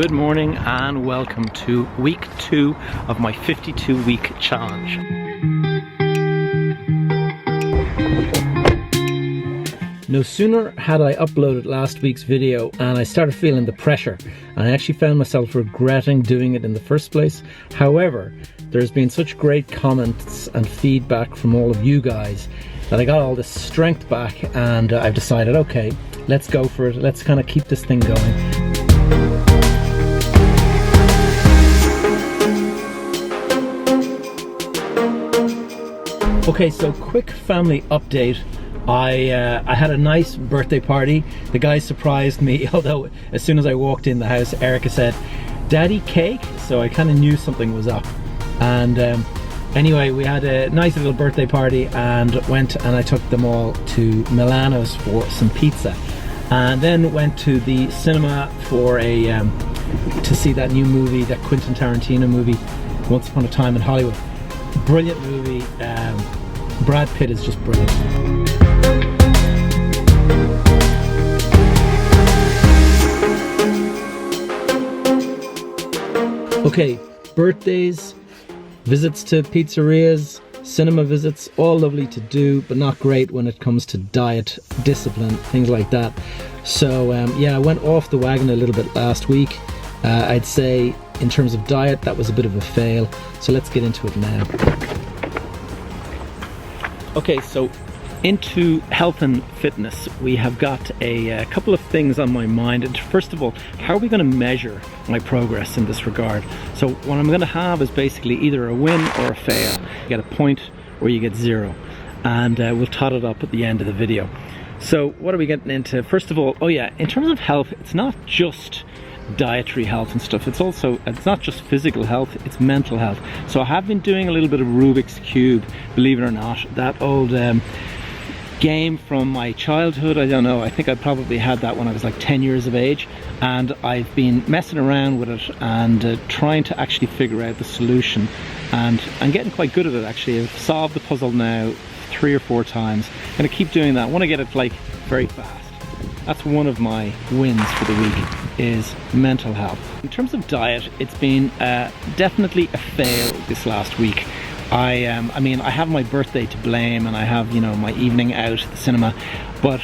Good morning and welcome to week 2 of my 52-week challenge. No sooner had I uploaded last week's video and I started feeling the pressure, and I actually found myself regretting doing it in the first place. However, there's been such great comments and feedback from all of you guys that I got all this strength back, and I've decided, okay, let's go for it. Let's kind of keep this thing going. Okay, so quick family update. I had a nice birthday party. The guys surprised me, although as soon as I walked in the house, Erica said, "Daddy, cake?" So I kind of knew something was up. And anyway, we had a nice little birthday party and went and I took them all to Milano's for some pizza. And then went to the cinema for to see that new movie, that Quentin Tarantino movie, Once Upon a Time in Hollywood. Brilliant movie. Brad Pitt is just brilliant. Okay, birthdays, visits to pizzerias, cinema visits, all lovely to do, but not great when it comes to diet, discipline, things like that. So yeah, I went off the wagon a little bit last week. I'd say in terms of diet, that was a bit of a fail. So let's get into it now. Okay, so into health and fitness, we have got a couple of things on my mind. And first of all, how are we going to measure my progress in this regard? So what I'm going to have is basically either a win or a fail. You get a point or you get 0, and we'll tot it up at the end of the video. So what are we getting into? First of all, oh yeah, in terms of health, it's not just dietary health and stuff. It's not just physical health, it's mental health. So I have been doing a little bit of Rubik's Cube, believe it or not. That old game from my childhood, I don't know, I think I probably had that when I was like 10 years of age, and I've been messing around with it and trying to actually figure out the solution, and I'm getting quite good at it actually. I've solved the puzzle now 3 or 4 times. I'm going to keep doing that. I want to get it like very fast. That's one of my wins for the week, is mental health. In terms of diet, it's been definitely a fail this last week. I mean, I have my birthday to blame, and I have, you know, my evening out at the cinema, but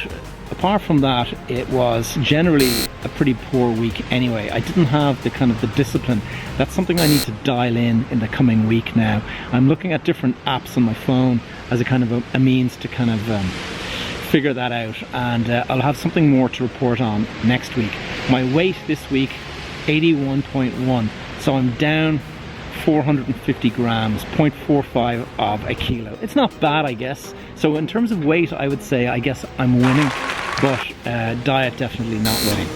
apart from that, it was generally a pretty poor week anyway. I didn't have the kind of the discipline. That's something I need to dial in the coming week now. I'm looking at different apps on my phone as a kind of a means to kind of figure that out, and I'll have something more to report on next week. My weight this week, 81.1, so I'm down 450 grams, 0.45 of a kilo. It's not bad, I guess. So in terms of weight, I would say I guess I'm winning, but diet definitely not winning.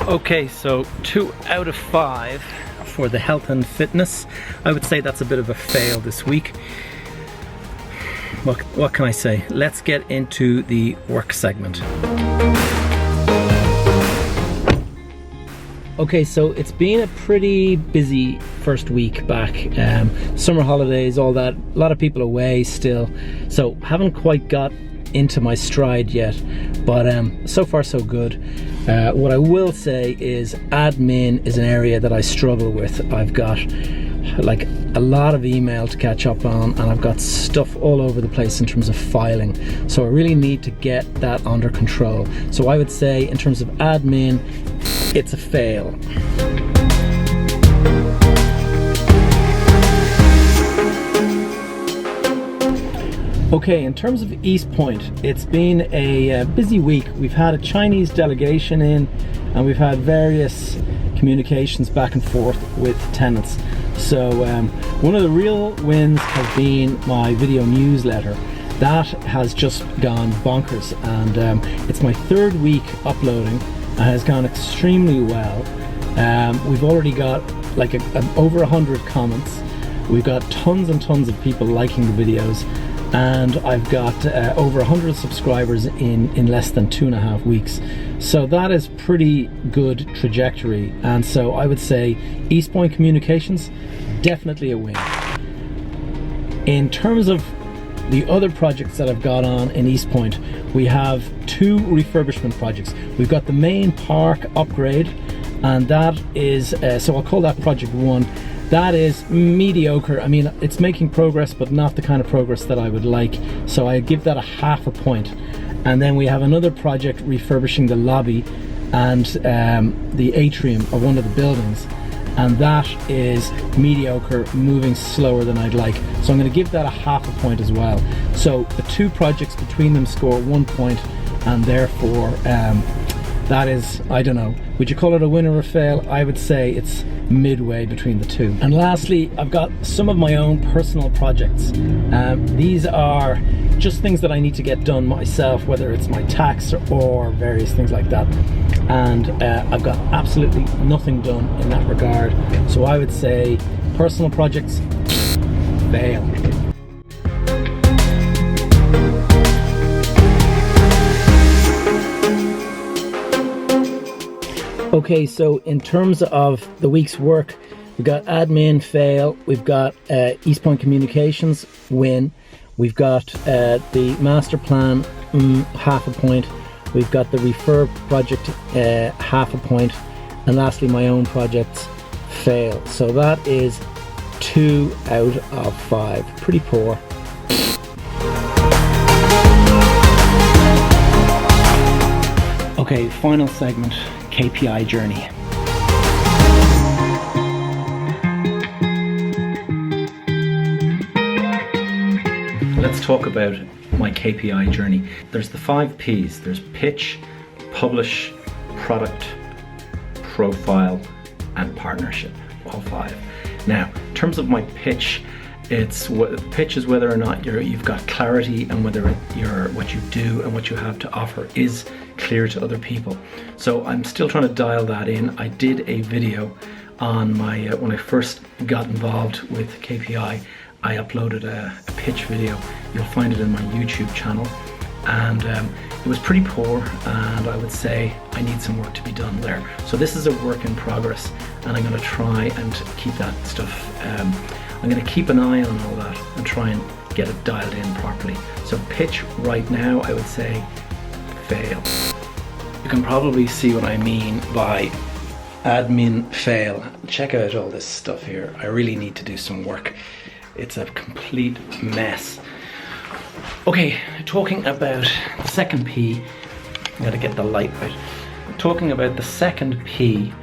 Okay, so 2 out of 5 for the health and fitness. I would say that's a bit of a fail this week. What can I say? Let's get into the work segment. Okay, so it's been a pretty busy first week back. Summer holidays, all that. A lot of people away still. So haven't quite got into my stride yet, but so far so good. What I will say is admin is an area that I struggle with. I've got like a lot of email to catch up on, and I've got stuff all over the place in terms of filing. So I really need to get that under control. So I would say in terms of admin, it's a fail. Okay, in terms of East Point, it's been a busy week. We've had a Chinese delegation in, and we've had various communications back and forth with tenants. So one of the real wins has been my video newsletter. That has just gone bonkers, and it's my 3rd week uploading and has gone extremely well. We've already got like over 100 comments. We've got tons and tons of people liking the videos. and I've got over 100 subscribers in less than 2.5 weeks. So that is pretty good trajectory, and so I would say East Point Communications, definitely a win. In terms of the other projects that I've got on in East Point, we have 2 refurbishment projects. We've got the main park upgrade, and that is, so I'll call that project 1. That is mediocre. I mean, it's making progress, but not the kind of progress that I would like. So I give that a 0.5 point. And then we have another project refurbishing the lobby and the atrium of one of the buildings. And that is mediocre, moving slower than I'd like. So I'm going to give that a 0.5 point as well. So the 2 projects between them score 1 point, and therefore that is, I don't know, would you call it a win or a fail? I would say it's midway between the 2. And lastly, I've got some of my own personal projects. These are just things that I need to get done myself, whether it's my tax or various things like that. And I've got absolutely nothing done in that regard. So I would say personal projects, fail. Okay, so in terms of the week's work, we've got admin, fail. We've got East Point Communications, win. We've got the master plan, 0.5 point. We've got the refurb project, 0.5 point. And lastly, my own projects, fail. So that is 2 out of 5. Pretty poor. Okay, final segment, KPI journey. Let's talk about my KPI journey. There's the 5 P's. There's pitch, publish, product, profile, and partnership. All 5. Now, in terms of my pitch, pitch is whether or not you've got clarity and whether what you do and what you have to offer is clear to other people. So I'm still trying to dial that in. I did a video on my when I first got involved with KPI. I uploaded a pitch video. You'll find it in my YouTube channel, and it was pretty poor, and I would say I need some work to be done there. So this is a work in progress, and I'm going to try and keep that stuff. I'm going to keep an eye on all that and try and get it dialed in properly. So pitch right now, I would say fail. You can probably see what I mean by admin fail. Check out all this stuff here. I really need to do some work. It's a complete mess. Okay, talking about the second P, I gotta get the light right. Talking about the second P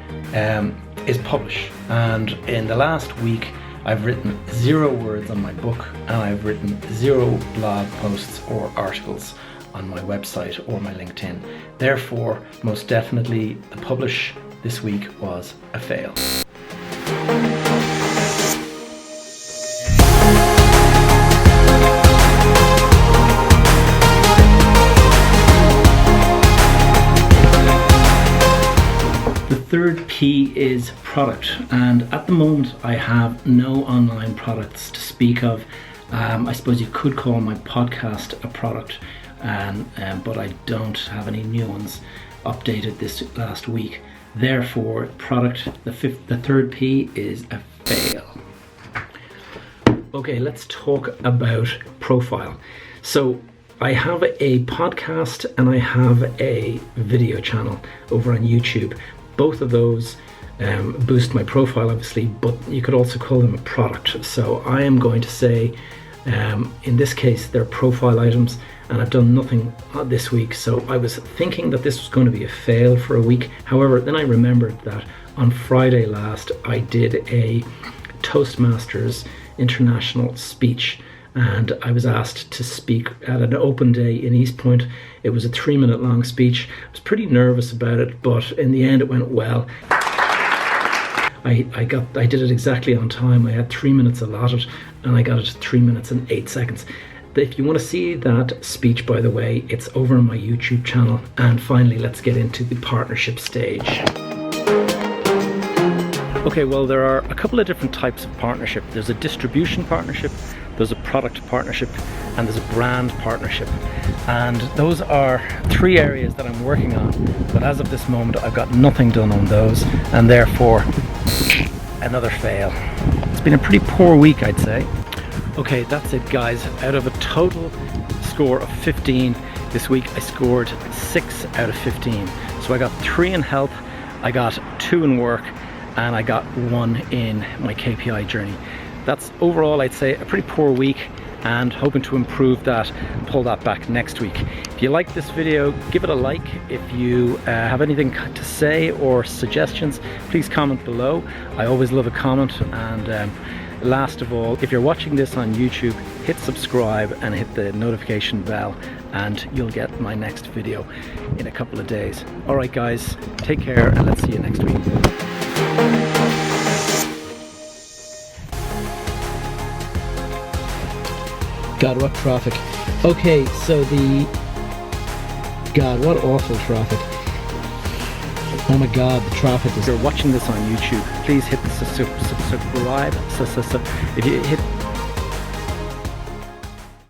is publish. And in the last week, I've written 0 words on my book, and I've written 0 blog posts or articles on my website or my LinkedIn. Therefore, most definitely, the publish this week was a fail. The third P is product, and at the moment I have no online products to speak of. I suppose you could call my podcast a product, but I don't have any new ones updated this last week. Therefore, product, the third P is a fail. Okay, let's talk about profile. So I have a podcast and I have a video channel over on YouTube. Both of those boost my profile, obviously, but you could also call them a product. So I am going to say, in this case, they're profile items, and I've done nothing this week. So I was thinking that this was going to be a fail for a week. However, then I remembered that on Friday last, I did a Toastmasters international speech, and I was asked to speak at an open day in East Point. It was a 3-minute long speech. I was pretty nervous about it, but in the end it went well. I did it exactly on time. I had 3 minutes allotted, and I got it 3 minutes and 8 seconds. If you want to see that speech, by the way, it's over on my YouTube channel. And finally, let's get into the partnership stage. Okay, well, there are a couple of different types of partnership. There's a distribution partnership, there's a product partnership, and there's a brand partnership. And those are 3 areas that I'm working on, but as of this moment I've got nothing done on those, and therefore another fail. It's been a pretty poor week, I'd say. Okay, that's it guys. Out of a total score of 15 this week, I scored 6 out of 15. So I got 3 in health, I got 2 in work, and I got 1 in my KPI journey. That's overall, I'd say, a pretty poor week, and hoping to improve that, pull that back next week. If you like this video, give it a like. If you have anything to say or suggestions, please comment below. I always love a comment. And last of all, if you're watching this on YouTube, hit subscribe and hit the notification bell, and you'll get my next video in a couple of days. All right guys, take care, and let's see you next week. God, what traffic. Okay, so God, what awful traffic. Oh my God, the traffic is... If you're watching this on YouTube, please hit the subscribe. If you hit